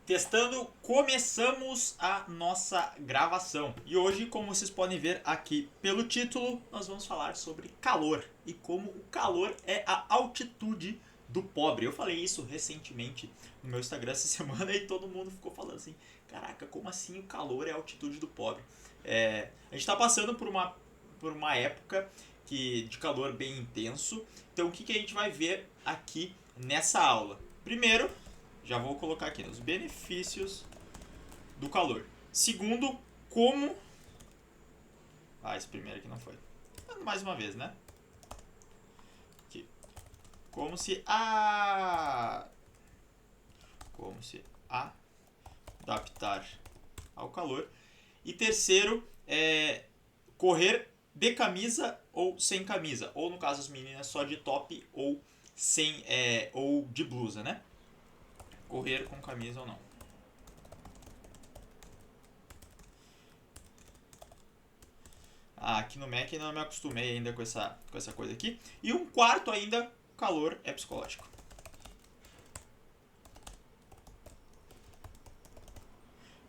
Testando, começamos a nossa gravação. E hoje, como vocês podem ver aqui pelo título, nós vamos falar sobre calor e como o calor é a altitude do pobre. Eu falei isso recentemente no meu Instagram essa semana e todo mundo ficou falando assim: caraca, como assim o calor é a altitude do pobre? A gente está passando por uma época de calor bem intenso. Então, o que a gente vai ver aqui nessa aula? Primeiro, já vou colocar aqui os benefícios do calor. Segundo, como... esse primeiro aqui não foi. Mais uma vez, né? Aqui. Como se adaptar ao calor. E terceiro, correr de camisa ou sem camisa. Ou, no caso, as meninas só de top ou, sem, ou de blusa, né? Correr com camisa ou não. Aqui no Mac não me acostumei ainda com essa coisa aqui. E um quarto ainda, calor é psicológico.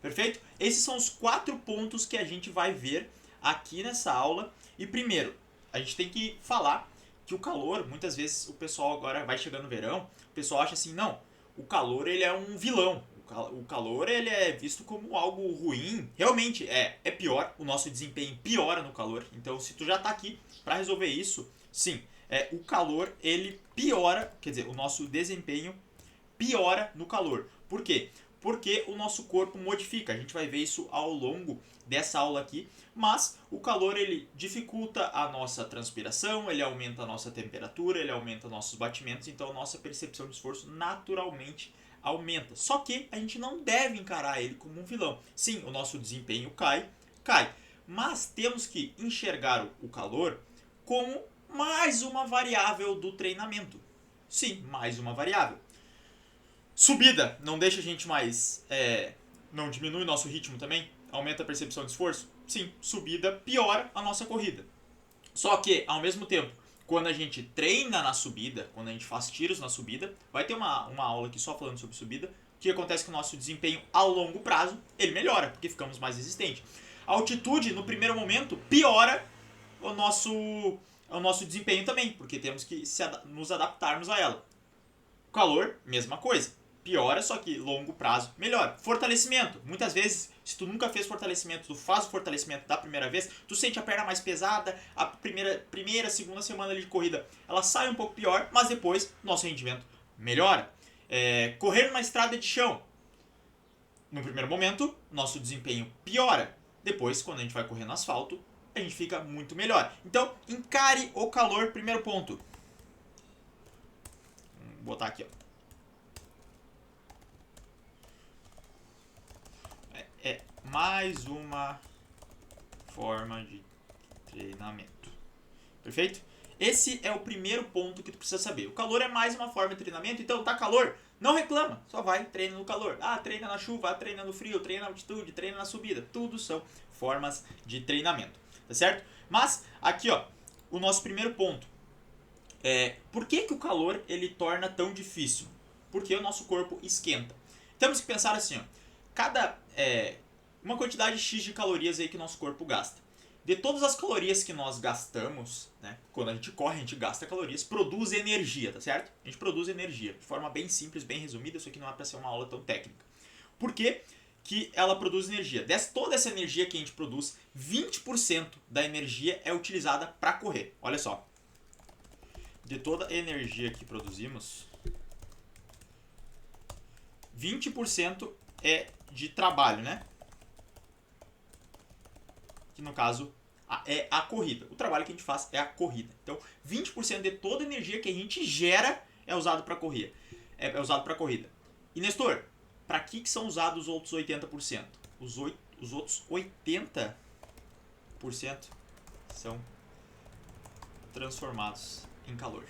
Perfeito? Esses são os 4 pontos que a gente vai ver aqui nessa aula. E primeiro, a gente tem que falar que o calor, muitas vezes o pessoal agora vai chegando no verão, o pessoal acha assim, não, o calor ele é um vilão. O calor ele é visto como algo ruim. Realmente é pior, o nosso desempenho piora no calor. Então se tu já está aqui para resolver isso, sim, o calor ele piora, quer dizer, o nosso desempenho piora no calor. Por quê? Porque o nosso corpo modifica. A gente vai ver isso ao longo dessa aula aqui. Mas o calor ele dificulta a nossa transpiração, ele aumenta a nossa temperatura, ele aumenta nossos batimentos, então a nossa percepção de esforço naturalmente aumenta. Só que a gente não deve encarar ele como um vilão. Sim, o nosso desempenho cai, mas temos que enxergar o calor como mais uma variável do treinamento. Sim, mais uma variável. Subida, não deixa a gente mais... não diminui nosso ritmo também? Aumenta a percepção de esforço? Sim, subida piora a nossa corrida. Só que, ao mesmo tempo, quando a gente treina na subida, quando a gente faz tiros na subida, vai ter uma aula aqui só falando sobre subida, o que acontece com o nosso desempenho a longo prazo, ele melhora, porque ficamos mais resistentes. A altitude, no primeiro momento, piora o nosso desempenho também, porque temos que nos adaptarmos a ela. O calor, mesma coisa. Piora, só que longo prazo melhora. Fortalecimento. Muitas vezes, se tu nunca fez fortalecimento, tu faz o fortalecimento da primeira vez, tu sente a perna mais pesada, a primeira, segunda semana de corrida, ela sai um pouco pior, mas depois nosso rendimento melhora. Correr numa estrada de chão. No primeiro momento, nosso desempenho piora. Depois, quando a gente vai correr no asfalto, a gente fica muito melhor. Então, encare o calor, primeiro ponto. Vou botar aqui, ó. É mais uma forma de treinamento. Perfeito? Esse é o primeiro ponto que tu precisa saber. O calor é mais uma forma de treinamento, então tá calor, não reclama, só vai, treina no calor. Treina na chuva, treina no frio, treina na altitude, treina na subida. Tudo são formas de treinamento, tá certo? Mas aqui, ó, o nosso primeiro ponto. Por que o calor ele torna tão difícil? Porque o nosso corpo esquenta. Temos que pensar assim, ó. Uma quantidade X de calorias aí que o nosso corpo gasta. De todas as calorias que nós gastamos, né, quando a gente corre, a gente gasta calorias, produz energia, tá certo? A gente produz energia, de forma bem simples, bem resumida, isso aqui não é para ser uma aula tão técnica. Por que ela produz energia? Toda essa energia que a gente produz, 20% da energia é utilizada para correr. Olha só. De toda a energia que produzimos, 20% é de trabalho, né? Que no caso é a corrida. O trabalho que a gente faz é a corrida. Então, 20% de toda a energia que a gente gera é usado para correr. É usado para corrida. E Nestor, para que são usados os outros 80%? Os outros 80% são transformados em calor.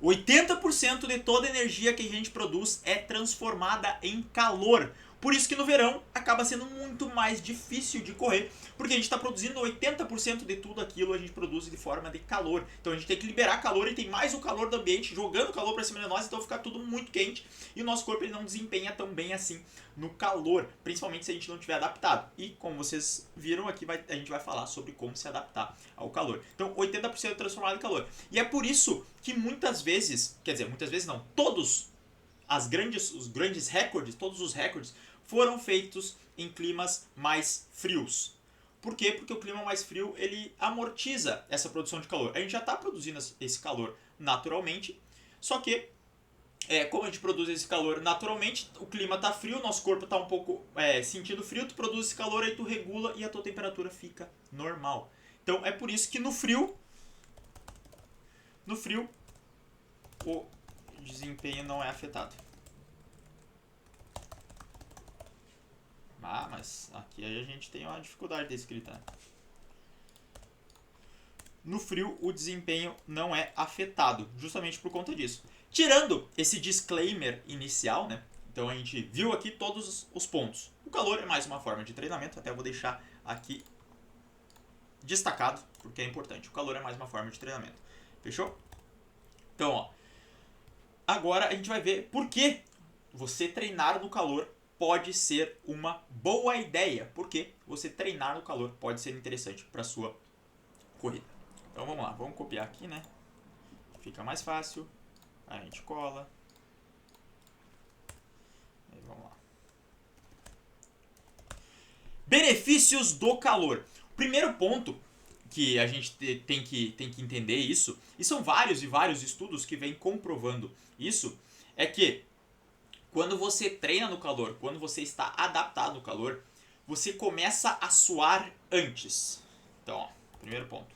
80% de toda a energia que a gente produz é transformada em calor. Por isso que no verão acaba sendo muito mais difícil de correr, porque a gente está produzindo 80% de tudo aquilo, a gente produz de forma de calor. Então a gente tem que liberar calor e tem mais o calor do ambiente jogando calor para cima de nós, então fica tudo muito quente e o nosso corpo ele não desempenha tão bem assim no calor, principalmente se a gente não tiver adaptado. E como vocês viram aqui, a gente vai falar sobre como se adaptar ao calor. Então 80% é transformado em calor. E é por isso que muitas vezes, quer dizer, muitas vezes não, todos os grandes recordes, todos os recordes foram feitos em climas mais frios. Por quê? Porque o clima mais frio ele amortiza essa produção de calor. A gente já está produzindo esse calor naturalmente, só que como a gente produz esse calor naturalmente, o clima está frio, nosso corpo está um pouco sentindo frio, tu produz esse calor, aí tu regula e a tua temperatura fica normal. Então é por isso que no frio o desempenho não é afetado. Ah, mas aqui a gente tem uma dificuldade de escrita. No frio, o desempenho não é afetado, justamente por conta disso. Tirando esse disclaimer inicial, né? Então a gente viu aqui todos os pontos. O calor é mais uma forma de treinamento, até vou deixar aqui destacado, porque é importante. O calor é mais uma forma de treinamento. Fechou? Então, ó. Agora a gente vai ver por que você treinar no calor pode ser uma boa ideia. Porque você treinar no calor pode ser interessante para a sua corrida. Então vamos lá, vamos copiar aqui, né? Fica mais fácil. A gente cola. E vamos lá. Benefícios do calor. Primeiro ponto que a gente tem que entender isso, e são vários e vários estudos que vêm comprovando isso, é que quando você treina no calor, quando você está adaptado no calor, você começa a suar antes. Então, ó, primeiro ponto.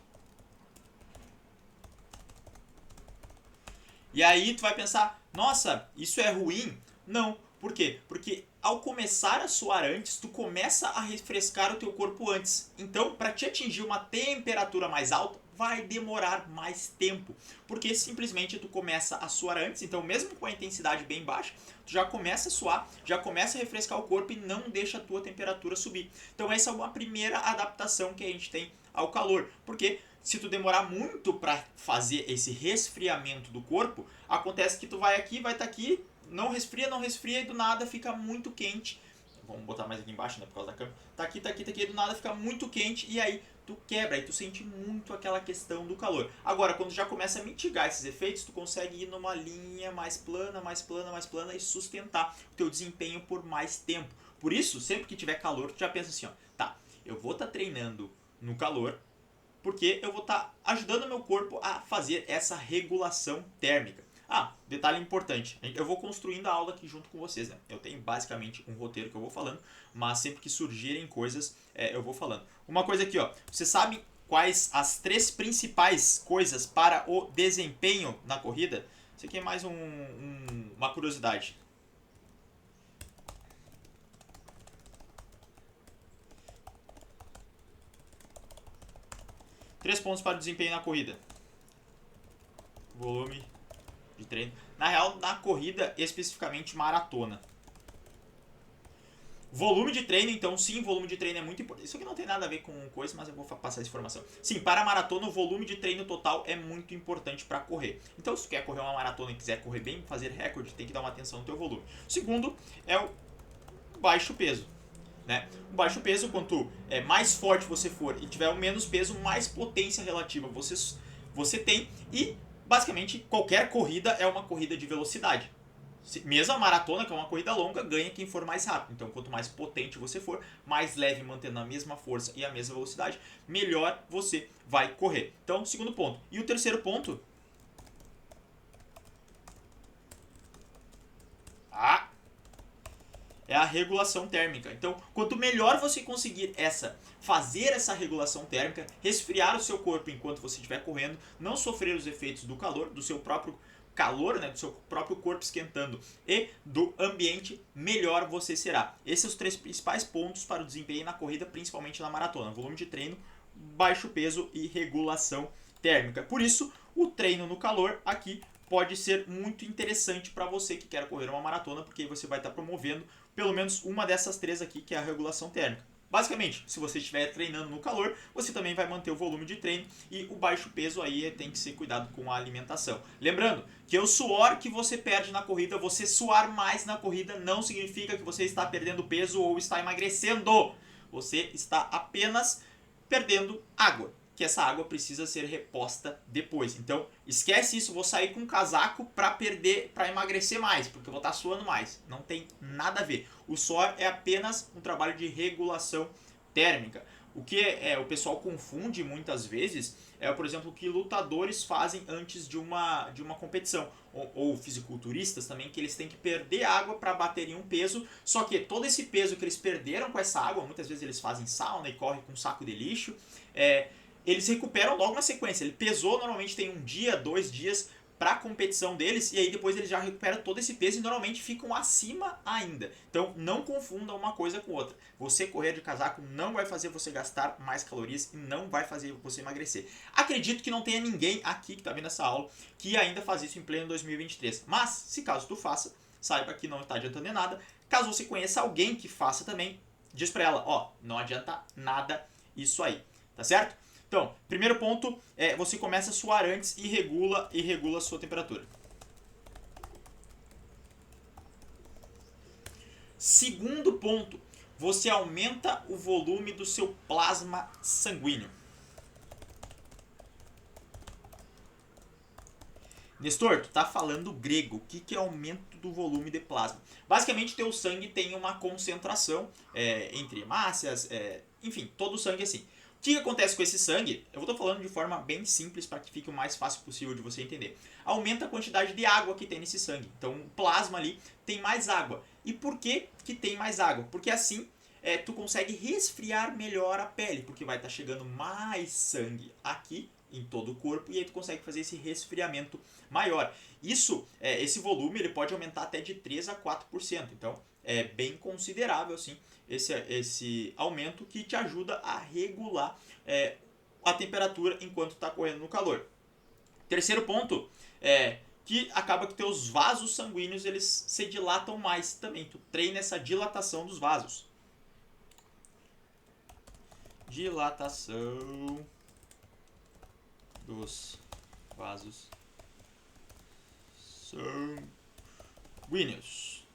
E aí tu vai pensar, nossa, isso é ruim? Não. Por quê? Porque ao começar a suar antes, tu começa a refrescar o teu corpo antes. Então, para te atingir uma temperatura mais alta, vai demorar mais tempo. Porque simplesmente tu começa a suar antes, então mesmo com a intensidade bem baixa, tu já começa a suar, já começa a refrescar o corpo e não deixa a tua temperatura subir. Então essa é uma primeira adaptação que a gente tem ao calor. Porque se tu demorar muito para fazer esse resfriamento do corpo, acontece que tu vai aqui, vai estar aqui, não resfria e do nada fica muito quente. Vamos botar mais aqui embaixo, né, por causa da câmera. Tá aqui, e do nada fica muito quente e aí tu quebra, aí tu sente muito aquela questão do calor. Agora, quando já começa a mitigar esses efeitos, tu consegue ir numa linha mais plana e sustentar o teu desempenho por mais tempo. Por isso, sempre que tiver calor, tu já pensa assim, ó, tá, eu vou estar treinando no calor, porque eu vou estar ajudando o meu corpo a fazer essa regulação térmica. Ah, detalhe importante, eu vou construindo a aula aqui junto com vocês, né? Eu tenho basicamente um roteiro que eu vou falando, mas sempre que surgirem coisas, eu vou falando. Uma coisa aqui, ó, você sabe quais as 3 principais coisas para o desempenho na corrida? Isso aqui é mais uma curiosidade. Três pontos para o desempenho na corrida. Volume de treino. Na real, na corrida, especificamente maratona. Volume de treino, então sim, volume de treino é muito importante. Isso aqui não tem nada a ver com coisa, mas eu vou passar essa informação. Sim, para a maratona, o volume de treino total é muito importante para correr. Então, se tu quer correr uma maratona e quiser correr bem, fazer recorde, tem que dar uma atenção no teu volume. O segundo é o baixo peso. Né? O baixo peso, quanto mais forte você for e tiver o menos peso, mais potência relativa você tem. E, basicamente, qualquer corrida é uma corrida de velocidade. Mesmo a maratona, que é uma corrida longa, ganha quem for mais rápido. Então, quanto mais potente você for, mais leve, mantendo a mesma força e a mesma velocidade, melhor você vai correr. Então, segundo ponto. E o terceiro ponto... é a regulação térmica. Então, quanto melhor você conseguir fazer essa regulação térmica, resfriar o seu corpo enquanto você estiver correndo, não sofrer os efeitos do calor, do seu próprio calor, né, do seu próprio corpo esquentando e do ambiente, melhor você será. Esses são os 3 principais pontos para o desempenho na corrida, principalmente na maratona: volume de treino, baixo peso e regulação térmica. Por isso, o treino no calor aqui pode ser muito interessante para você que quer correr uma maratona, porque você vai estar promovendo pelo menos uma dessas três aqui, que é a regulação térmica. Basicamente, se você estiver treinando no calor, você também vai manter o volume de treino e o baixo peso aí tem que ser cuidado com a alimentação. Lembrando que o suor que você perde na corrida, você suar mais na corrida não significa que você está perdendo peso ou está emagrecendo. Você está apenas perdendo água, que essa água precisa ser reposta depois. Então, esquece isso, vou sair com um casaco para emagrecer mais, porque eu vou estar suando mais. Não tem nada a ver. O suor é apenas um trabalho de regulação térmica. O que o pessoal confunde muitas vezes é, por exemplo, o que lutadores fazem antes de uma competição. Ou fisiculturistas também, que eles têm que perder água para bater em um peso. Só que todo esse peso que eles perderam com essa água, muitas vezes eles fazem sauna e correm com um saco de lixo, eles recuperam logo na sequência. Ele pesou, normalmente tem um dia, 2 dias para a competição deles, e aí depois eles já recuperam todo esse peso e normalmente ficam acima ainda. Então não confunda uma coisa com outra. Você correr de casaco não vai fazer você gastar mais calorias e não vai fazer você emagrecer. Acredito que não tenha ninguém aqui que está vendo essa aula que ainda faz isso em pleno 2023. Mas, se caso tu faça, saiba que não está adiantando em nada. Caso você conheça alguém que faça também, diz para ela, ó, não adianta nada isso aí, tá certo? Então, primeiro ponto é você começa a suar antes e regula a sua temperatura. Segundo ponto, você aumenta o volume do seu plasma sanguíneo. Nestor, tu tá falando grego. O que é aumento do volume de plasma? Basicamente, teu sangue tem uma concentração entre hemácias, enfim, todo o sangue é assim. O que acontece com esse sangue? Eu estou falando de forma bem simples para que fique o mais fácil possível de você entender. Aumenta a quantidade de água que tem nesse sangue. Então, o plasma ali tem mais água. E por que tem mais água? Porque assim tu consegue resfriar melhor a pele, porque vai estar chegando mais sangue aqui em todo o corpo e aí tu consegue fazer esse resfriamento maior. Esse volume ele pode aumentar até de 3 a 4%. Então, é bem considerável assim esse aumento que te ajuda a regular a temperatura enquanto está correndo no calor. Terceiro ponto é que acaba que teus vasos sanguíneos eles se dilatam mais também. Tu treina essa dilatação dos vasos. Dilatação dos vasos sanguíneos.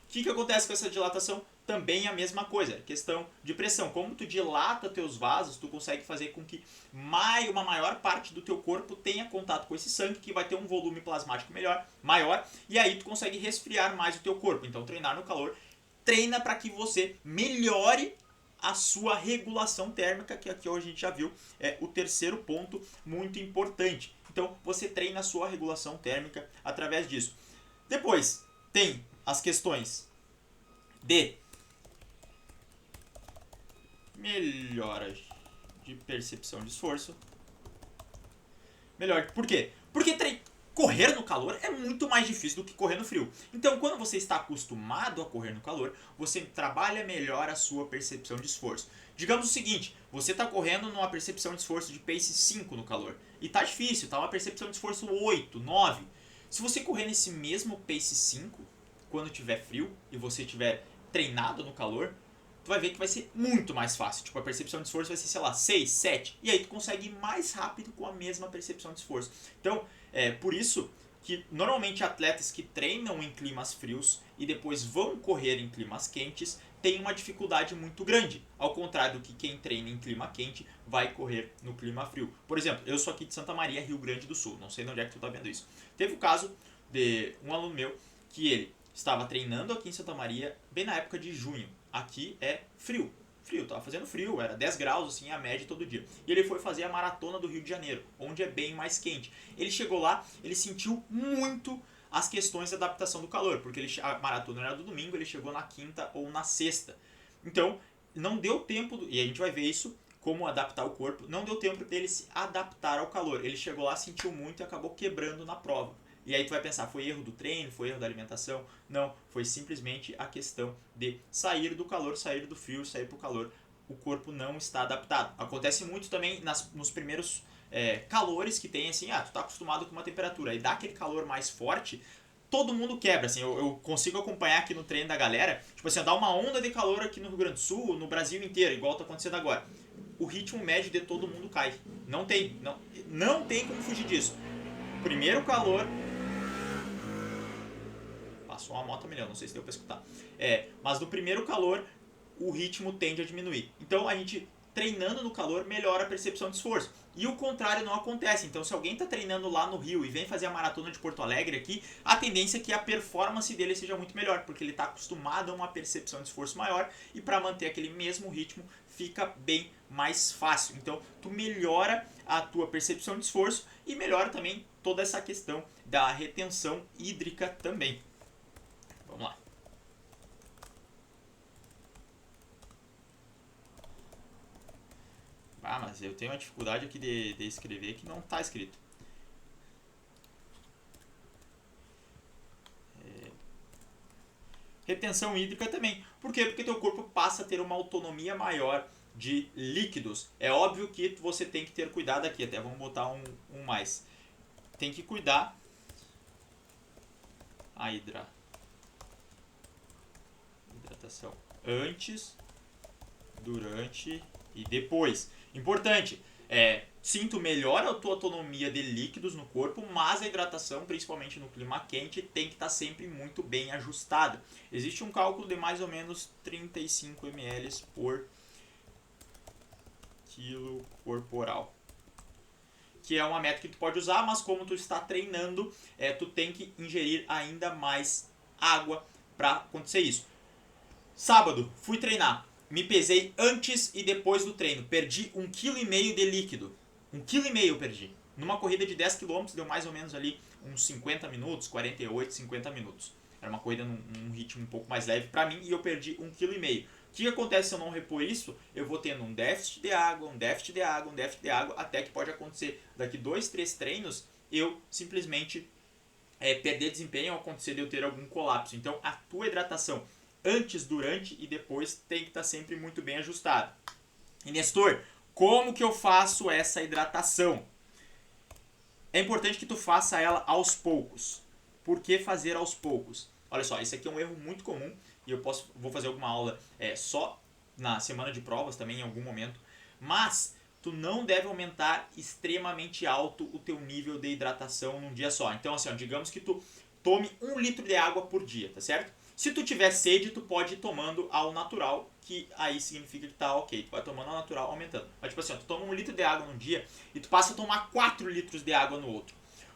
O que acontece com essa dilatação? Também a mesma coisa, questão de pressão. Como tu dilata teus vasos, tu consegue fazer com que uma maior parte do teu corpo tenha contato com esse sangue, que vai ter um volume plasmático maior, e aí tu consegue resfriar mais o teu corpo. Então treinar no calor, treina para que você melhore a sua regulação térmica, que aqui hoje a gente já viu, é o terceiro ponto muito importante. Então você treina a sua regulação térmica através disso. Depois tem as questões de melhora de percepção de esforço. Por quê? Porque correr no calor é muito mais difícil do que correr no frio. Então, quando você está acostumado a correr no calor, você trabalha melhor a sua percepção de esforço. Digamos o seguinte, você está correndo numa percepção de esforço de pace 5 no calor. E tá difícil, tá uma percepção de esforço 8, 9. Se você correr nesse mesmo pace 5, quando tiver frio e você tiver treinado no calor, tu vai ver que vai ser muito mais fácil. Tipo, a percepção de esforço vai ser, sei lá, 6, 7. E aí tu consegue ir mais rápido com a mesma percepção de esforço. Então, por isso que normalmente atletas que treinam em climas frios e depois vão correr em climas quentes têm uma dificuldade muito grande. Ao contrário do que quem treina em clima quente vai correr no clima frio. Por exemplo, eu sou aqui de Santa Maria, Rio Grande do Sul. Não sei de onde é que tu tá vendo isso. Teve o caso de um aluno meu que ele estava treinando aqui em Santa Maria bem na época de junho. Aqui é frio, tava fazendo frio, era 10 graus assim a média todo dia. E ele foi fazer a maratona do Rio de Janeiro, onde é bem mais quente. Ele chegou lá, ele sentiu muito as questões de adaptação do calor, porque a maratona era do domingo, ele chegou na quinta ou na sexta. Então, não deu tempo, e a gente vai ver isso, como adaptar o corpo, não deu tempo dele se adaptar ao calor. Ele chegou lá, sentiu muito e acabou quebrando na prova. E aí tu vai pensar, foi erro do treino, foi erro da alimentação? Não, foi simplesmente a questão de sair do calor, sair do frio, sair pro calor. O corpo não está adaptado. Acontece muito também nos primeiros calores que tem, assim, tu tá acostumado com uma temperatura, aí dá aquele calor mais forte, todo mundo quebra, assim, eu consigo acompanhar aqui no treino da galera, tipo assim, dá uma onda de calor aqui no Rio Grande do Sul, no Brasil inteiro, igual tá acontecendo agora. O ritmo médio de todo mundo cai. Não tem como fugir disso. Primeiro calor. Passou uma moto a milhão, não sei se deu pra escutar. Mas no primeiro calor, o ritmo tende a diminuir. Então a gente treinando no calor melhora a percepção de esforço. E o contrário não acontece. Então se alguém está treinando lá no Rio e vem fazer a maratona de Porto Alegre aqui, a tendência é que a performance dele seja muito melhor, porque ele está acostumado a uma percepção de esforço maior e para manter aquele mesmo ritmo fica bem mais fácil. Então tu melhora a tua percepção de esforço e melhora também toda essa questão da retenção hídrica também. Vamos lá. Ah, mas eu tenho uma dificuldade aqui de escrever que não está escrito. Retenção hídrica também. Por quê? Porque teu corpo passa a ter uma autonomia maior de líquidos. É óbvio que você tem que ter cuidado aqui. Até vamos botar um mais. Tem que cuidar a hidratação antes, durante e depois. Importante, sim, tu melhora a tua autonomia de líquidos no corpo, mas a hidratação, principalmente no clima quente, tem que estar sempre muito bem ajustada. Existe um cálculo de mais ou menos 35 ml por quilo corporal, que é uma métrica que tu pode usar, mas como tu está treinando, tu tem que ingerir ainda mais água para acontecer isso. Sábado, fui treinar. Me pesei antes e depois do treino. Perdi 1,5 kg de líquido. 1,5 kg eu perdi. Numa corrida de 10 km deu mais ou menos ali uns 50 minutos, 48, 50 minutos. Era uma corrida num ritmo um pouco mais leve para mim e eu perdi 1,5 kg. O que acontece se eu não repor isso? Eu vou tendo um déficit de água, um déficit de água, um déficit de água, até que pode acontecer daqui 2, 3 treinos eu simplesmente perder desempenho ou acontecer de eu ter algum colapso. Então a tua hidratação antes, durante e depois tem que estar sempre muito bem ajustado. E Nestor, como que eu faço essa hidratação? É importante que tu faça ela aos poucos. Por que fazer aos poucos? Olha só, esse aqui é um erro muito comum e eu vou fazer alguma aula só na semana de provas também em algum momento. Mas tu não deve aumentar extremamente alto o teu nível de hidratação num dia só. Então assim, digamos que tu tome 1 litro de água por dia, tá certo? Se tu tiver sede, tu pode ir tomando ao natural, que aí significa que tá ok. Tu vai tomando ao natural, aumentando. Mas tipo assim, tu toma 1 litro de água num dia e tu passa a tomar 4 litros de água no outro.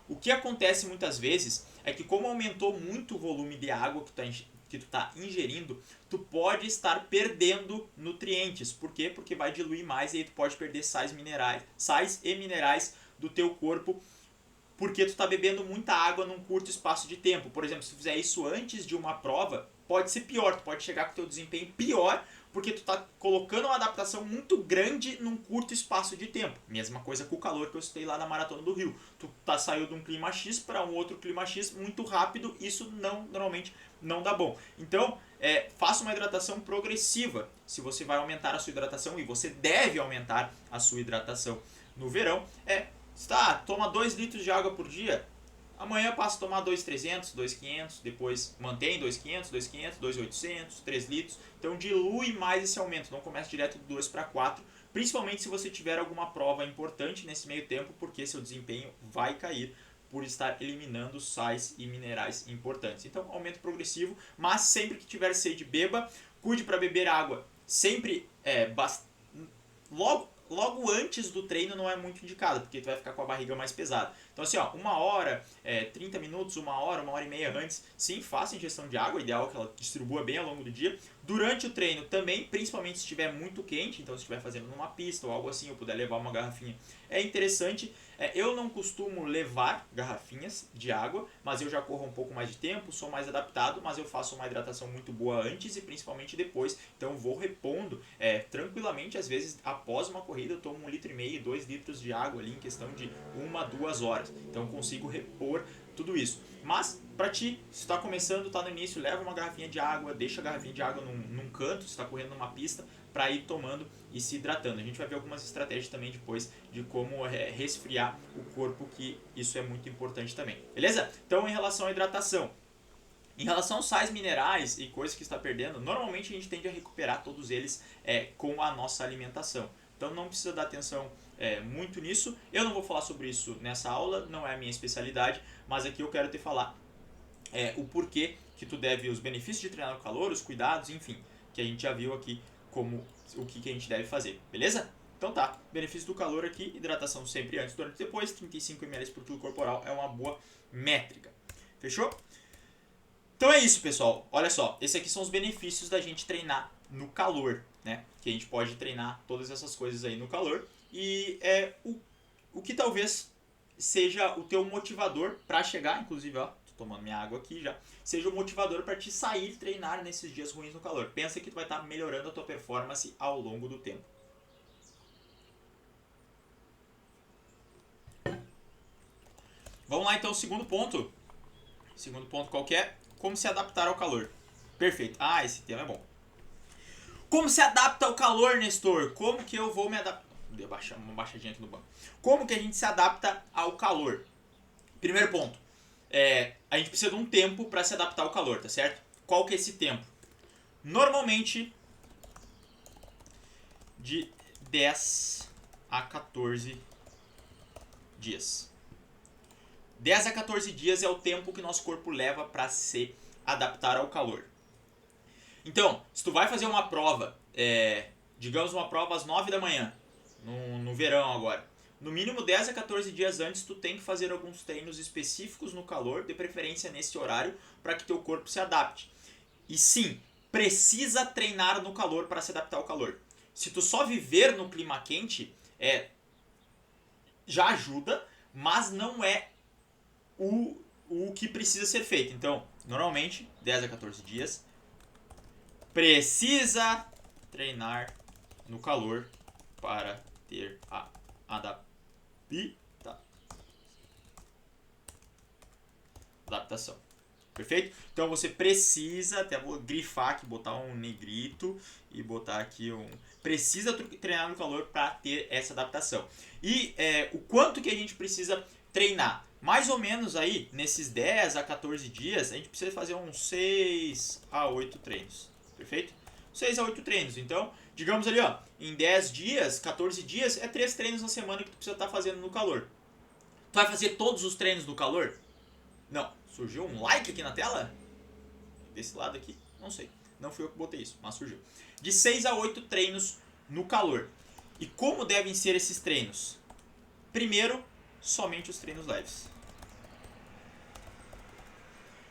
O que acontece muitas vezes é que como aumentou muito o volume de água que tu tá ingerindo, tu pode estar perdendo nutrientes. Por quê? Porque vai diluir mais e aí tu pode perder sais e minerais do teu corpo, porque tu está bebendo muita água num curto espaço de tempo. Por exemplo, se tu fizer isso antes de uma prova, pode ser pior, tu pode chegar com o teu desempenho pior, porque tu está colocando uma adaptação muito grande num curto espaço de tempo. Mesma coisa com o calor que eu citei lá na Maratona do Rio. Tu saiu de um clima X para um outro clima X muito rápido, isso normalmente não dá bom. Então, faça uma hidratação progressiva. Se você vai aumentar a sua hidratação, e você deve aumentar a sua hidratação no verão, toma 2 litros de água por dia, amanhã passa a tomar 2,300, 2,500, depois mantém 2,500, 2,500, 2,800, 3 litros. Então dilui mais esse aumento, não começa direto de 2 para 4, principalmente se você tiver alguma prova importante nesse meio tempo, porque seu desempenho vai cair por estar eliminando sais e minerais importantes. Então aumento progressivo, mas sempre que tiver sede, beba. Cuide para beber água sempre logo antes do treino não é muito indicado, porque tu vai ficar com a barriga mais pesada. Então assim, 1 hora, 30 minutos, 1 hora, 1 hora e meia antes, sim, faça ingestão de água, ideal que ela distribua bem ao longo do dia. Durante o treino também, principalmente se estiver muito quente, então se estiver fazendo numa pista ou algo assim, eu puder levar uma garrafinha, é interessante. Eu não costumo levar garrafinhas de água, mas eu já corro um pouco mais de tempo, sou mais adaptado, mas eu faço uma hidratação muito boa antes e principalmente depois, então vou repondo tranquilamente. Às vezes após uma corrida eu tomo 1,5 litro, 2 litros de água ali em questão de 1, 2 horas, então consigo repor tudo isso. Mas para ti, se está começando, está no início, leva uma garrafinha de água, deixa a garrafinha de água num canto, se está correndo numa pista, para ir tomando e se hidratando. A gente vai ver algumas estratégias também depois de como resfriar o corpo, que isso é muito importante também. Beleza? Então, em relação à hidratação, Em relação aos sais minerais e coisas que está perdendo, normalmente a gente tende a recuperar todos eles com a nossa alimentação. Então não precisa dar atenção muito nisso. Eu não vou falar sobre isso nessa aula, não é a minha especialidade, mas aqui eu quero te falar o porquê que tu deve, os benefícios de treinar no calor, os cuidados, enfim, que a gente já viu aqui como o que a gente deve fazer, beleza? Então tá, benefício do calor aqui, hidratação sempre antes, durante e depois, 35 ml por quilo corporal é uma boa métrica. Fechou? Então é isso, pessoal. Olha só, esses aqui são os benefícios da gente treinar no calor, né? Que a gente pode treinar todas essas coisas aí no calor. E o que talvez seja o teu motivador para chegar, inclusive, ó, tô tomando minha água aqui já, seja o motivador para te sair treinar nesses dias ruins no calor. Pensa que tu vai estar melhorando a tua performance ao longo do tempo. Vamos lá então, segundo ponto. Segundo ponto qual que é? Como se adaptar ao calor. Perfeito. Ah, esse tema é bom. Como se adapta ao calor, Nestor? Como que eu vou me adaptar? Deu uma baixadinha aqui no banco. Como que a gente se adapta ao calor? Primeiro ponto. A gente precisa de um tempo para se adaptar ao calor, tá certo? Qual que é esse tempo? Normalmente de 10 a 14 dias. 10 a 14 dias é o tempo que nosso corpo leva para se adaptar ao calor. Então, se tu vai fazer uma prova, digamos uma prova às 9 da manhã, no verão agora, no mínimo 10 a 14 dias antes tu tem que fazer alguns treinos específicos no calor, de preferência nesse horário, para que teu corpo se adapte. E sim, precisa treinar no calor para se adaptar ao calor. Se tu só viver no clima quente, já ajuda, mas não é o que precisa ser feito. Então, normalmente, 10 a 14 dias, precisa treinar no calor para ter a adaptação. Perfeito? Então você precisa, até vou grifar aqui, botar um negrito e botar aqui precisa treinar no calor para ter essa adaptação. E o quanto que a gente precisa treinar? Mais ou menos aí, nesses 10 a 14 dias, a gente precisa fazer uns 6 a 8 treinos. Perfeito? 6 a 8 treinos. Então, digamos ali, ó, em 10 dias, 14 dias, 3 treinos na semana que tu precisa estar fazendo no calor. Tu vai fazer todos os treinos no calor? Não. Surgiu um like aqui na tela? Desse lado aqui? Não sei. Não fui eu que botei isso, mas surgiu. De 6 a 8 treinos no calor. E como devem ser esses treinos? Primeiro, somente os treinos leves.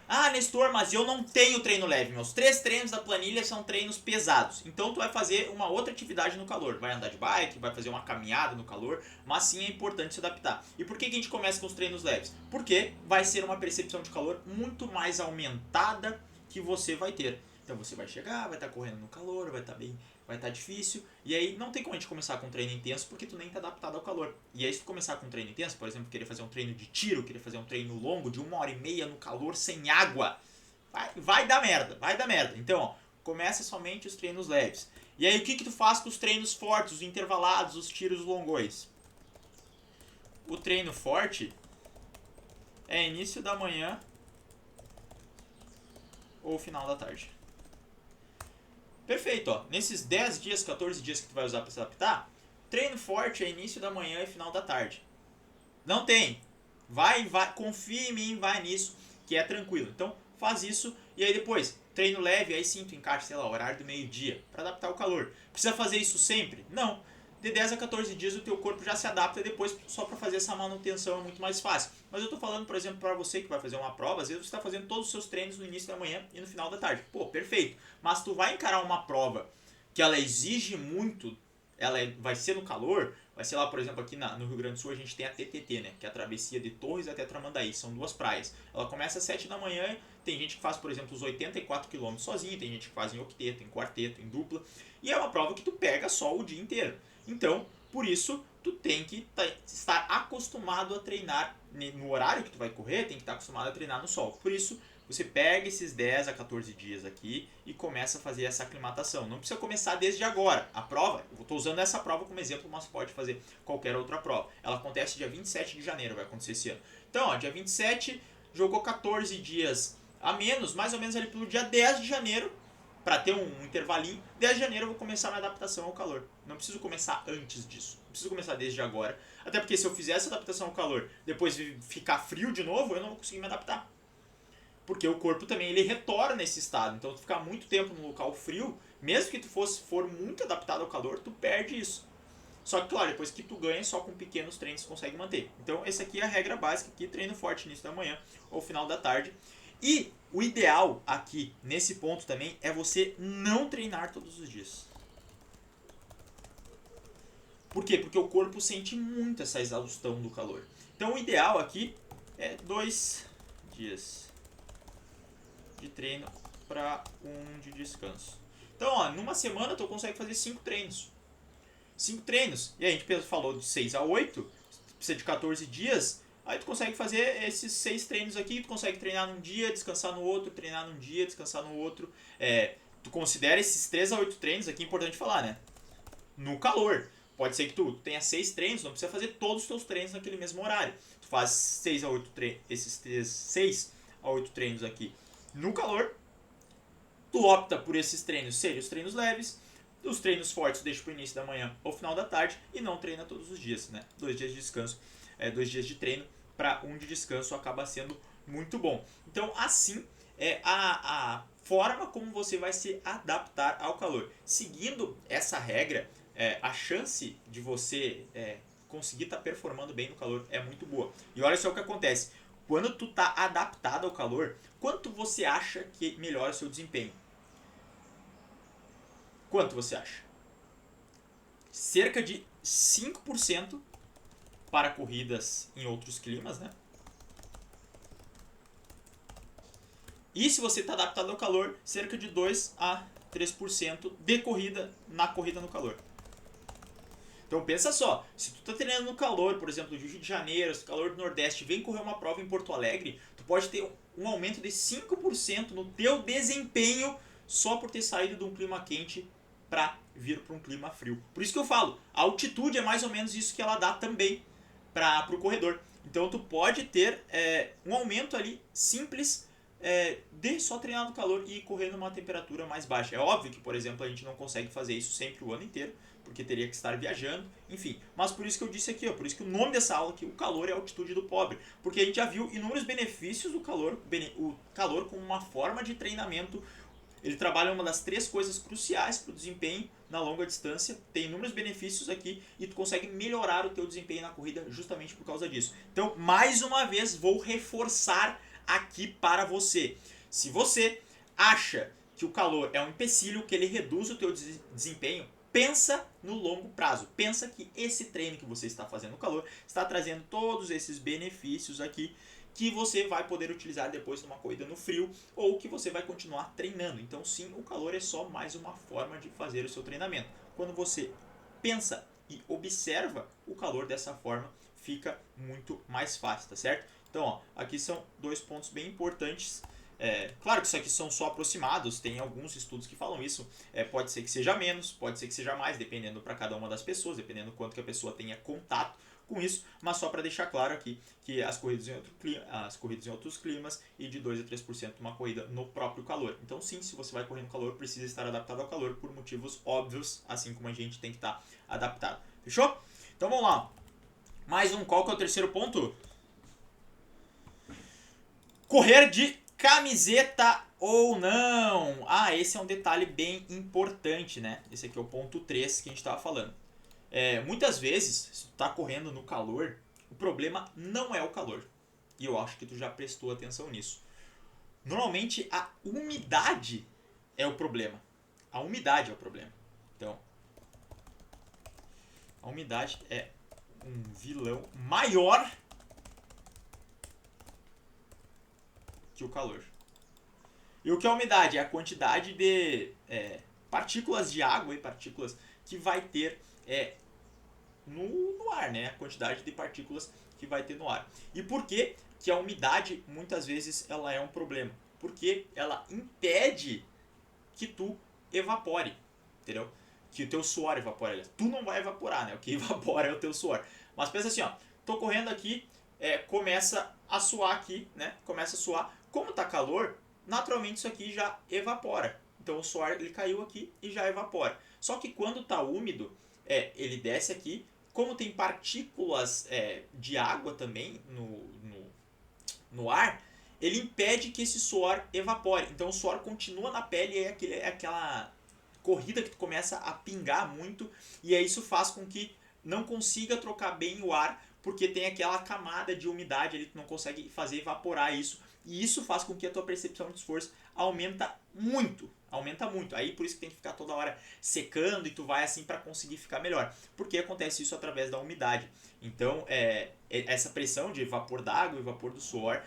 Ah, Nestor, mas eu não tenho treino leve. Meus 3 treinos da planilha são treinos pesados. Então tu vai fazer uma outra atividade no calor. Vai andar de bike, vai fazer uma caminhada no calor. Mas sim é importante se adaptar. E por que a gente começa com os treinos leves? Porque vai ser uma percepção de calor muito mais aumentada que você vai ter. Então você vai chegar, vai estar correndo no calor, vai estar difícil. E aí não tem como a gente começar com um treino intenso porque tu nem está adaptado ao calor. E aí se tu começar com um treino intenso, por exemplo, querer fazer um treino de tiro, querer fazer um treino longo de 1h30 no calor sem água, vai dar merda, vai dar merda. Então, ó, começa somente os treinos leves. E aí o que tu faz com os treinos fortes, os intervalados, os tiros longões? O treino forte é início da manhã ou final da tarde. Perfeito, ó. Nesses 10 dias, 14 dias que tu vai usar para se adaptar, treino forte é início da manhã e final da tarde. Não tem. Vai, confia em mim, vai nisso, que é tranquilo. Então, faz isso e aí depois, treino leve, aí sim tu encaixa, sei lá, horário do meio-dia, para adaptar o calor. Precisa fazer isso sempre? Não. De 10 a 14 dias o teu corpo já se adapta e depois só para fazer essa manutenção é muito mais fácil. Mas eu tô falando, por exemplo, para você que vai fazer uma prova, às vezes você está fazendo todos os seus treinos no início da manhã e no final da tarde. Pô, perfeito. Mas tu vai encarar uma prova que ela exige muito, vai ser no calor, vai ser lá, por exemplo, aqui no Rio Grande do Sul a gente tem a TTT, né, que é a travessia de Torres até Tramandaí, são 2 praias. Ela começa às 7 da manhã, tem gente que faz, por exemplo, os 84 km sozinho, tem gente que faz em octeto, em quarteto, em dupla, e é uma prova que tu pega só o dia inteiro. Então, por isso, tu tem que estar acostumado a treinar no horário que tu vai correr, tem que estar acostumado a treinar no sol. Por isso, você pega esses 10 a 14 dias aqui e começa a fazer essa aclimatação. Não precisa começar desde agora. A prova, eu estou usando essa prova como exemplo, mas pode fazer qualquer outra prova. Ela acontece dia 27 de janeiro, vai acontecer esse ano. Então, ó, dia 27, jogou 14 dias a menos, mais ou menos ali pelo dia 10 de janeiro, para ter um intervalinho, 10 de janeiro eu vou começar a minha adaptação ao calor. Não preciso começar antes disso. Não preciso começar desde agora. Até porque se eu fizer essa adaptação ao calor, depois ficar frio de novo, eu não vou conseguir me adaptar. Porque o corpo também ele retorna nesse estado. Então, tu ficar muito tempo no local frio, mesmo que tu for muito adaptado ao calor, tu perde isso. Só que, claro, depois que tu ganha, só com pequenos treinos tu consegue manter. Então, essa aqui é a regra básica aqui, treino forte início da manhã ou final da tarde. E o ideal aqui, nesse ponto também, é você não treinar todos os dias. Por quê? Porque o corpo sente muito essa exaustão do calor. Então, o ideal aqui é 2 dias de treino para 1 de descanso. Então, ó, numa semana tu consegue fazer 5 treinos. 5 treinos. E a gente falou de 6 a 8, precisa de 14 dias. Aí tu consegue fazer esses 6 treinos aqui, tu consegue treinar num dia, descansar no outro, treinar num dia, descansar no outro. Tu considera esses 3 a 8 treinos aqui, é importante falar, né? No calor. Pode ser que tu tenha 6 treinos, não precisa fazer todos os teus treinos naquele mesmo horário. Tu faz 6 a 8 treinos, esses 6 a 8 treinos aqui no calor. Tu opta por esses treinos serem os treinos leves. Os treinos fortes deixa pro início da manhã ou final da tarde e não treina todos os dias, né? 2 dias de descanso, 2 dias de treino para 1 de descanso acaba sendo muito bom. Então, assim é a forma como você vai se adaptar ao calor. Seguindo essa regra, a chance de você conseguir estar performando bem no calor é muito boa. E olha só o que acontece. Quando tu tá adaptado ao calor, quanto você acha que melhora o seu desempenho? Quanto você acha? Cerca de 5% para corridas em outros climas, né? E se você está adaptado ao calor, cerca de 2 a 3% de corrida na corrida no calor. Então pensa só, se tu tá treinando no calor, por exemplo, do Rio de Janeiro, calor do Nordeste, vem correr uma prova em Porto Alegre, tu pode ter um aumento de 5% no teu desempenho só por ter saído de um clima quente para vir para um clima frio. Por isso que eu falo, a altitude é mais ou menos isso que ela dá também para o corredor. Então tu pode ter um aumento ali simples de só treinar no calor e correr numa temperatura mais baixa. É óbvio que, por exemplo, a gente não consegue fazer isso sempre o ano inteiro, porque teria que estar viajando, enfim. Mas por isso que eu disse aqui, ó, por isso que o nome dessa aula aqui, o calor é a altitude do pobre, porque a gente já viu inúmeros benefícios do calor, o calor como uma forma de treinamento. Ele trabalha uma das 3 coisas cruciais para o desempenho na longa distância, tem inúmeros benefícios aqui e tu consegue melhorar o teu desempenho na corrida justamente por causa disso. Então, mais uma vez, vou reforçar aqui para você. Se você acha que o calor é um empecilho, que ele reduz o teu desempenho, pensa no longo prazo. Pensa que esse treino que você está fazendo no calor está trazendo todos esses benefícios aqui que você vai poder utilizar depois numa corrida no frio ou que você vai continuar treinando. Então sim, o calor é só mais uma forma de fazer o seu treinamento. Quando você pensa e observa o calor dessa forma, fica muito mais fácil, tá certo? Então, ó, aqui são 2 pontos bem importantes. Claro que isso aqui são só aproximados, tem alguns estudos que falam isso. Pode ser que seja menos, pode ser que seja mais, dependendo para cada uma das pessoas, dependendo do quanto que a pessoa tenha contato com isso, mas só para deixar claro aqui que as corridas em outros climas e de 2 a 3% uma corrida no próprio calor. Então sim, se você vai correr no calor, precisa estar adaptado ao calor por motivos óbvios, assim como a gente tem que estar adaptado. Fechou? Então vamos lá. Mais um, qual que é o terceiro ponto? Correr de camiseta ou não? Esse é um detalhe bem importante, né? Esse aqui é o ponto 3 que a gente estava falando. Muitas vezes, se tu tá correndo no calor, o problema não é o calor. E eu acho que tu já prestou atenção nisso. Normalmente a umidade é o problema. A umidade é o problema. Então, a umidade é um vilão maior que o calor. E o que é a umidade? É a quantidade de partículas de água e partículas que vai ter no ar, né? A quantidade de partículas que vai ter no ar. E por que que a umidade muitas vezes ela é um problema? Porque ela impede que tu evapore, entendeu? Que o teu suor evapore. Tu não vai evaporar, né? O que evapora é o teu suor. Mas pensa assim, ó, tô correndo aqui, começa a suar aqui, né? Começa a suar. Como tá calor, naturalmente isso aqui já evapora. Então o suor ele caiu aqui e já evapora. Só que quando está úmido, ele desce aqui. Como tem partículas de água também no ar, ele impede que esse suor evapore. Então o suor continua na pele e é aquela corrida que tu começa a pingar muito. E aí isso faz com que não consiga trocar bem o ar, porque tem aquela camada de umidade ali, tu não consegue fazer evaporar isso. E isso faz com que a tua percepção de esforço aumenta muito. Aumenta muito. Aí por isso que tem que ficar toda hora secando e tu vai assim para conseguir ficar melhor. Porque acontece isso através da umidade. Então, essa pressão de vapor d'água e vapor do suor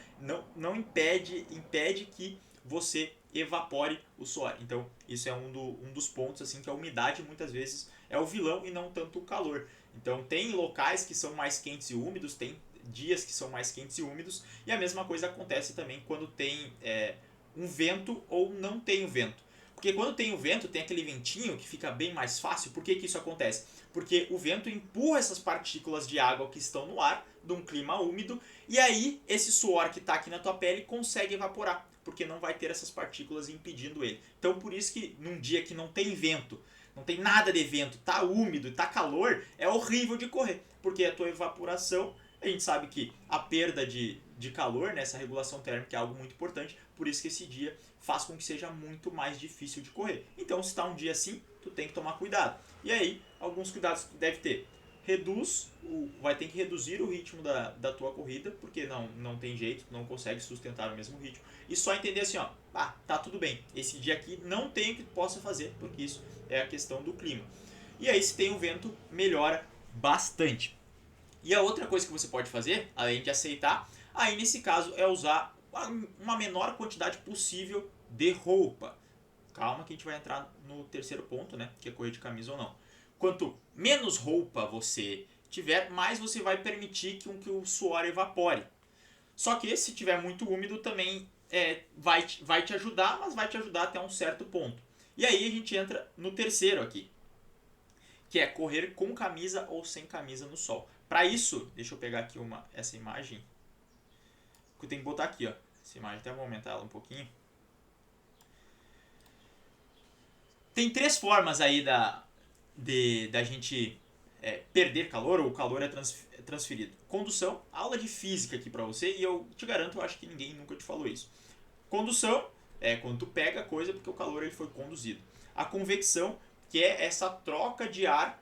não impede que você evapore o suor. Então, isso é um dos pontos assim que a umidade muitas vezes é o vilão e não tanto o calor. Então, tem locais que são mais quentes e úmidos, tem dias que são mais quentes e úmidos, e a mesma coisa acontece também quando tem um vento ou não tem o vento. Porque quando tem o vento, tem aquele ventinho que fica bem mais fácil. Por que isso acontece? Porque o vento empurra essas partículas de água que estão no ar, de um clima úmido, e aí esse suor que está aqui na tua pele consegue evaporar, porque não vai ter essas partículas impedindo ele. Então por isso que num dia que não tem vento, não tem nada de vento, tá úmido, tá calor, é horrível de correr, porque a tua evaporação, a gente sabe que a perda de calor, né, essa regulação térmica é algo muito importante, por isso que esse dia faz com que seja muito mais difícil de correr. Então, se está um dia assim, tu tem que tomar cuidado. E aí, alguns cuidados que tu deve ter. Vai ter que reduzir o ritmo da tua corrida, porque não tem jeito, não consegue sustentar o mesmo ritmo. E só entender assim, ó, tá tudo bem, esse dia aqui não tem o que tu possa fazer, porque isso é a questão do clima. E aí, se tem o vento, melhora bastante. E a outra coisa que você pode fazer, além de aceitar, aí nesse caso é usar uma menor quantidade possível de roupa. Calma que a gente vai entrar no terceiro ponto, né? Que é correr de camisa ou não. Quanto menos roupa você tiver, mais você vai permitir que o suor evapore. Só que se tiver muito úmido também vai te ajudar, mas vai te ajudar até um certo ponto. E aí a gente entra no terceiro aqui, que é correr com camisa ou sem camisa no sol. Para isso, deixa eu pegar aqui essa imagem, que eu tenho que botar aqui, ó. Essa imagem, até vou aumentar ela um pouquinho. Tem três formas aí da gente perder calor, ou o calor é transferido. Condução, aula de física aqui pra você, e eu te garanto, eu acho que ninguém nunca te falou isso. Condução é quando tu pega a coisa porque o calor ele foi conduzido. A convecção, que é essa troca de ar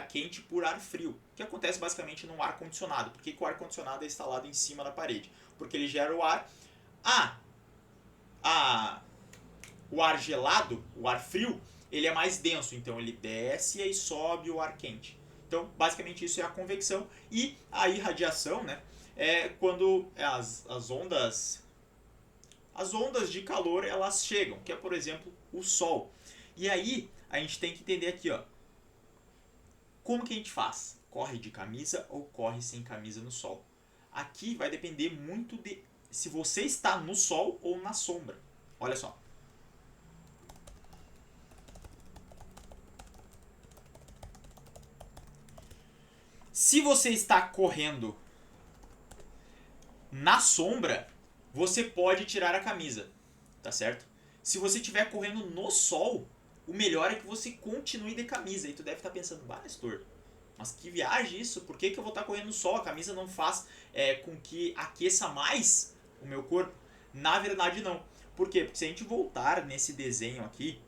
quente por ar frio, que acontece basicamente num ar condicionado. Por que o ar condicionado é instalado em cima da parede? Porque ele gera o ar. O ar gelado, o ar frio, ele é mais denso, então ele desce e sobe o ar quente. Então, basicamente isso é a convecção. E a irradiação, né, é quando as ondas de calor elas chegam, que é, por exemplo, o sol. E aí a gente tem que entender aqui, ó, como que a gente faz? Corre de camisa ou corre sem camisa no sol? Aqui vai depender muito de se você está no sol ou na sombra. Olha só. Se você está correndo na sombra, você pode tirar a camisa, tá certo? Se você estiver correndo no sol, o melhor é que você continue de camisa. E tu deve estar pensando, Nestor, mas que viagem isso? Por que eu vou estar correndo no sol? A camisa não faz com que aqueça mais o meu corpo? Na verdade, não. Por quê? Porque se a gente voltar nesse desenho aqui,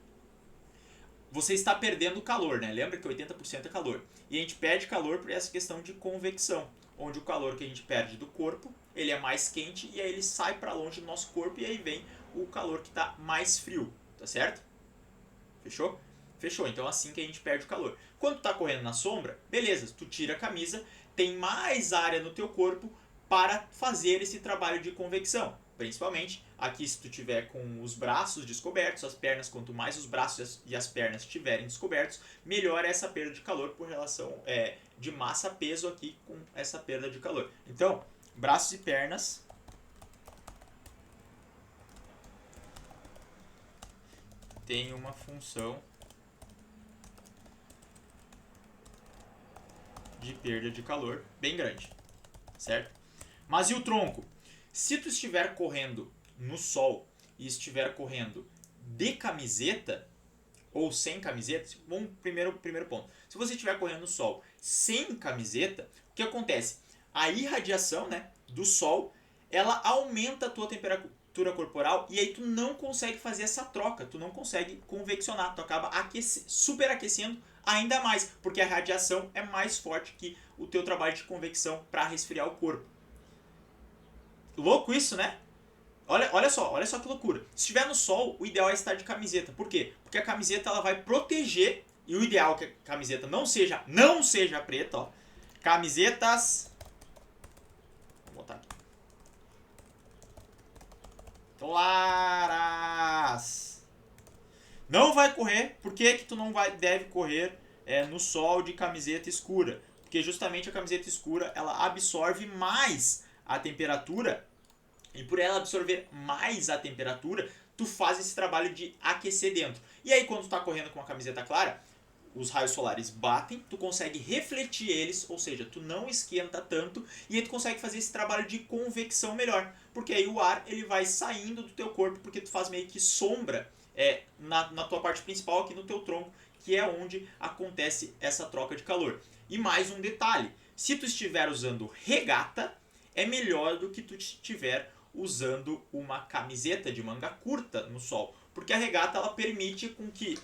você está perdendo calor, né? Lembra que 80% é calor. E a gente perde calor por essa questão de convecção, onde o calor que a gente perde do corpo, ele é mais quente e aí ele sai para longe do nosso corpo e aí vem o calor que está mais frio, tá certo? Fechou? Fechou, então é assim que a gente perde o calor. Quando tu tá correndo na sombra, beleza, tu tira a camisa, tem mais área no teu corpo para fazer esse trabalho de convecção. Principalmente aqui se tu tiver com os braços descobertos, as pernas, quanto mais os braços e as pernas estiverem descobertos, melhor é essa perda de calor por relação de massa-peso aqui com essa perda de calor. Então, braços e pernas tem uma função de perda de calor bem grande, certo? Mas e o tronco? Se tu estiver correndo no sol e estiver correndo de camiseta ou sem camiseta, vamos primeiro ponto. Se você estiver correndo no sol sem camiseta, o que acontece? A irradiação, né, do sol, ela aumenta a tua temperatura corporal e aí tu não consegue fazer essa troca, tu não consegue conveccionar, tu acaba superaquecendo ainda mais, porque a radiação é mais forte que o teu trabalho de convecção para resfriar o corpo. Louco isso, né? Olha só que loucura. Se estiver no sol, o ideal é estar de camiseta. Por quê? Porque a camiseta ela vai proteger, e o ideal é que a camiseta não seja preta, ó. Camisetas. Vou botar aqui. Claras. Não vai correr. Por que tu não deve correr no sol de camiseta escura? Porque justamente a camiseta escura ela absorve mais a temperatura. E por ela absorver mais a temperatura, tu faz esse trabalho de aquecer dentro. E aí quando tu tá correndo com uma camiseta clara, os raios solares batem, tu consegue refletir eles, ou seja, tu não esquenta tanto, e aí tu consegue fazer esse trabalho de convecção melhor. Porque aí o ar ele vai saindo do teu corpo, porque tu faz meio que sombra na tua parte principal, aqui no teu tronco, que é onde acontece essa troca de calor. E mais um detalhe, se tu estiver usando regata, é melhor do que tu estiver usando uma camiseta de manga curta no sol, porque a regata ela permite com que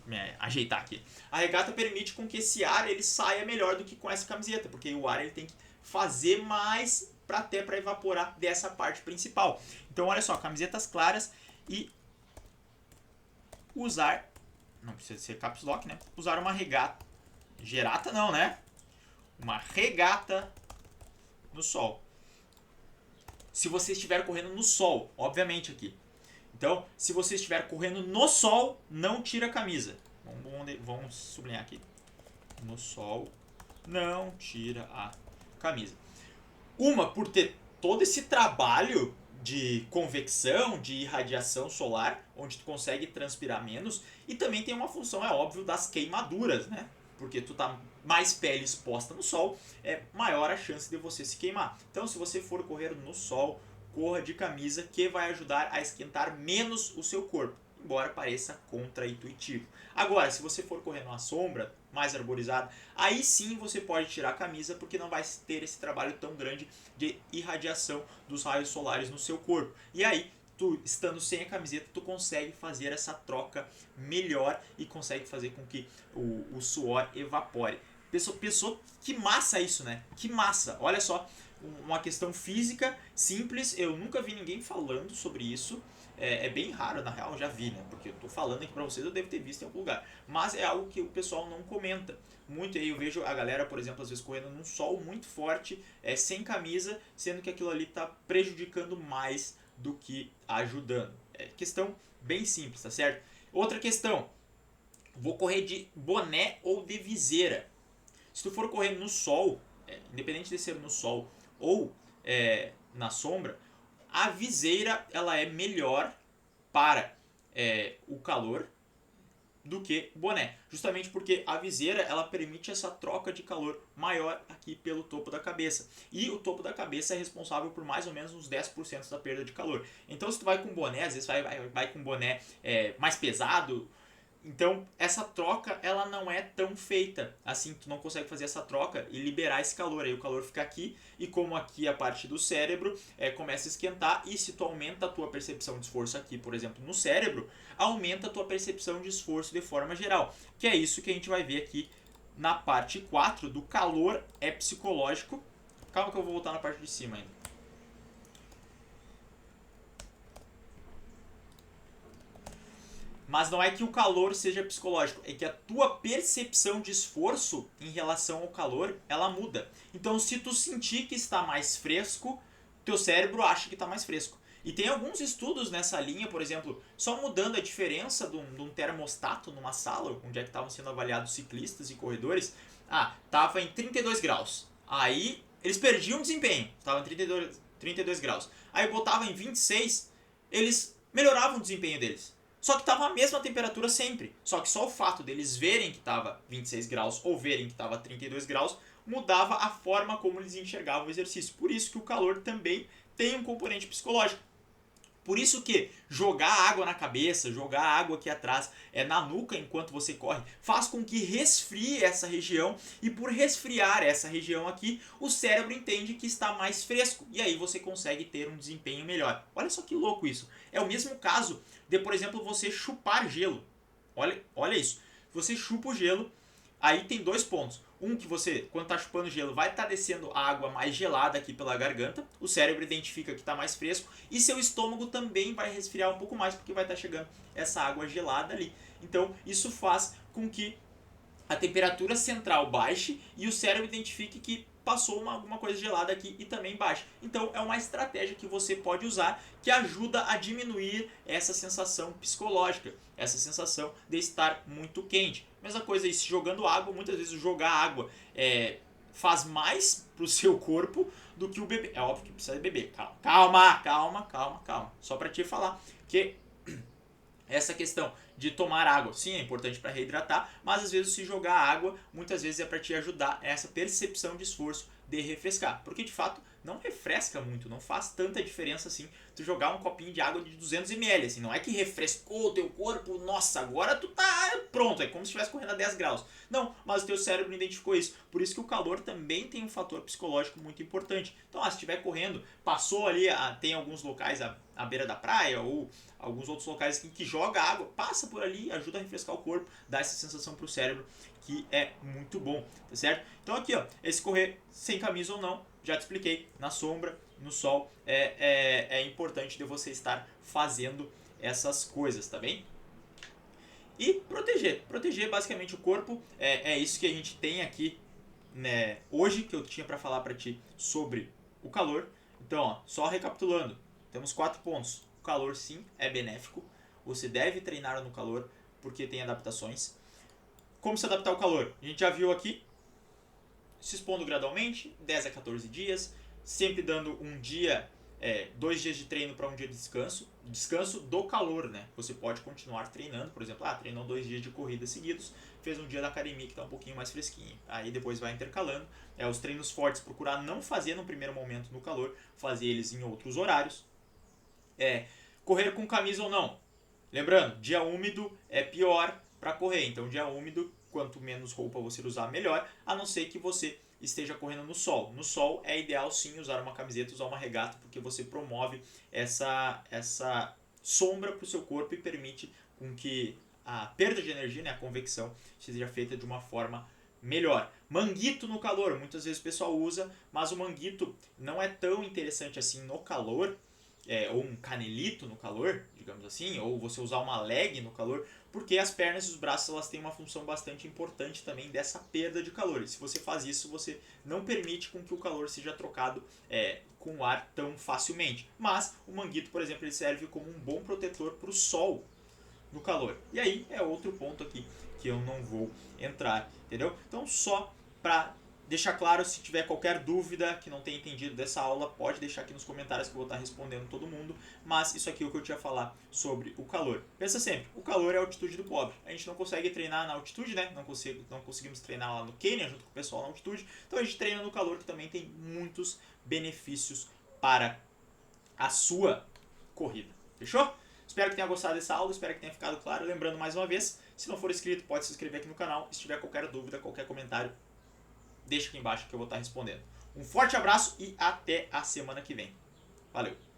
me ajeitar aqui. A regata permite com que esse ar ele saia melhor do que com essa camiseta, porque o ar ele tem que fazer mais para evaporar dessa parte principal. Então olha só, camisetas claras e usar, não precisa ser caps lock, né? Usar uma regata, gerata não, né? Uma regata no sol. Se você estiver correndo no sol, obviamente aqui. Então, se você estiver correndo no sol, não tira a camisa. Vamos sublinhar aqui. No sol, não tira a camisa. Por ter todo esse trabalho de convecção, de irradiação solar, onde tu consegue transpirar menos, e também tem uma função, é óbvio, das queimaduras, né? Porque tu tá mais pele exposta no sol, é maior a chance de você se queimar. Então, se você for correr no sol, corra de camisa, que vai ajudar a esquentar menos o seu corpo, embora pareça contra-intuitivo. Agora, se você for correr numa sombra mais arborizada, aí sim você pode tirar a camisa, porque não vai ter esse trabalho tão grande de irradiação dos raios solares no seu corpo. E aí, tu estando sem a camiseta, tu consegue fazer essa troca melhor e consegue fazer com que o suor evapore. Pessoa, que massa isso, né? Que massa! Olha só, uma questão física simples, eu nunca vi ninguém falando sobre isso. É bem raro, na real, eu já vi, né? Porque eu tô falando aqui pra vocês, eu devo ter visto em algum lugar. Mas é algo que o pessoal não comenta muito. Aí eu vejo a galera, por exemplo, às vezes correndo num sol muito forte, sem camisa, sendo que aquilo ali tá prejudicando mais do que ajudando. É questão bem simples, tá certo? Outra questão, vou correr de boné ou de viseira. Se tu for correr no sol, independente de ser no sol ou na sombra, a viseira ela é melhor para o calor do que o boné, justamente porque a viseira ela permite essa troca de calor maior aqui pelo topo da cabeça, e o topo da cabeça é responsável por mais ou menos uns 10% da perda de calor. Então se tu vai com boné, às vezes vai com boné mais pesado, então essa troca ela não é tão feita assim, tu não consegue fazer essa troca e liberar esse calor, aí o calor fica aqui, e como aqui a parte do cérebro começa a esquentar, e se tu aumenta a tua percepção de esforço aqui, por exemplo, no cérebro, aumenta a tua percepção de esforço de forma geral, que é isso que a gente vai ver aqui na parte 4 do calor psicológico. Calma que eu vou voltar na parte de cima ainda. Mas não é que o calor seja psicológico, é que a tua percepção de esforço em relação ao calor, ela muda. Então, se tu sentir que está mais fresco, teu cérebro acha que está mais fresco. E tem alguns estudos nessa linha, por exemplo, só mudando a diferença de um termostato numa sala, onde é que estavam sendo avaliados ciclistas e corredores. Tava em 32 graus. Aí, eles perdiam desempenho, estava em 32 graus. Aí botava em 26, eles melhoravam o desempenho deles. Só que estava a mesma temperatura sempre. Só que só o fato deles verem que estava 26 graus ou verem que estava 32 graus mudava a forma como eles enxergavam o exercício. Por isso que o calor também tem um componente psicológico. Por isso que jogar água na cabeça, jogar água aqui atrás, na nuca enquanto você corre, faz com que resfrie essa região, e por resfriar essa região aqui, o cérebro entende que está mais fresco, e aí você consegue ter um desempenho melhor. Olha só que louco isso. É o mesmo caso de, por exemplo, você chupar gelo. Olha isso. Você chupa o gelo, aí tem dois pontos. Um, que você, quando está chupando gelo, vai estar descendo a água mais gelada aqui pela garganta. O cérebro identifica que está mais fresco. E seu estômago também vai resfriar um pouco mais, porque vai estar chegando essa água gelada ali. Então, isso faz com que a temperatura central baixe e o cérebro identifique que passou alguma coisa gelada aqui e também baixa. Então é uma estratégia que você pode usar que ajuda a diminuir essa sensação psicológica, essa sensação de estar muito quente. Mesma coisa aí, se jogando água, muitas vezes jogar água faz mais pro seu corpo do que o beber. É óbvio que precisa beber. Calma. Só para te falar que essa questão de tomar água, sim, é importante para reidratar, mas às vezes se jogar água, muitas vezes é para te ajudar essa percepção de esforço de refrescar, porque de fato não refresca muito, não faz tanta diferença assim tu jogar um copinho de água de 200 ml, assim, não é que refrescou o teu corpo, nossa, agora tu tá pronto, é como se estivesse correndo a 10 graus. Não, mas o teu cérebro identificou isso, por isso que o calor também tem um fator psicológico muito importante. Então, se estiver correndo, passou ali, tem alguns locais à beira da praia ou alguns outros locais que joga água, passa por ali, ajuda a refrescar o corpo, dá essa sensação pro cérebro que é muito bom, tá certo? Então aqui, ó, esse correr sem camisa ou não, já te expliquei, na sombra, no sol, é importante de você estar fazendo essas coisas, tá bem? E proteger basicamente o corpo, é isso que a gente tem aqui, né, hoje, que eu tinha para falar para ti sobre o calor. Então, ó, só recapitulando, temos 4 pontos. O calor sim é benéfico, você deve treinar no calor porque tem adaptações. Como se adaptar ao calor? A gente já viu aqui, se expondo gradualmente, 10 a 14 dias, sempre dando um dia, 2 dias de treino para um dia de descanso. Descanso do calor, né? Você pode continuar treinando, por exemplo, treinou 2 dias de corrida seguidos, fez um dia da academia que está um pouquinho mais fresquinho. Aí depois vai intercalando. Os treinos fortes, procurar não fazer no primeiro momento no calor, fazer eles em outros horários. Correr com camisa ou não. Lembrando, dia úmido é pior para correr, então dia úmido, quanto menos roupa você usar, melhor, a não ser que você esteja correndo no sol. No sol é ideal sim usar uma camiseta, usar uma regata, porque você promove essa sombra para o seu corpo e permite com que a perda de energia, né, a convecção, seja feita de uma forma melhor. Manguito no calor, muitas vezes o pessoal usa, mas o manguito não é tão interessante assim no calor, ou um canelito no calor, digamos assim, ou você usar uma leg no calor, porque as pernas e os braços elas têm uma função bastante importante também dessa perda de calor. E se você faz isso, você não permite com que o calor seja trocado com o ar tão facilmente. Mas o manguito, por exemplo, ele serve como um bom protetor para o sol no calor. E aí é outro ponto aqui que eu não vou entrar, entendeu? Então só para deixar claro, se tiver qualquer dúvida que não tenha entendido dessa aula, pode deixar aqui nos comentários que eu vou estar respondendo todo mundo. Mas isso aqui é o que eu tinha a falar sobre o calor. Pensa sempre, o calor é a altitude do pobre. A gente não consegue treinar na altitude, né? Não conseguimos treinar lá no Quênia junto com o pessoal na altitude. Então a gente treina no calor, que também tem muitos benefícios para a sua corrida. Fechou? Espero que tenha gostado dessa aula, espero que tenha ficado claro. Lembrando mais uma vez, se não for inscrito, pode se inscrever aqui no canal. Se tiver qualquer dúvida, qualquer comentário, deixa aqui embaixo que eu vou estar respondendo. Um forte abraço e até a semana que vem. Valeu!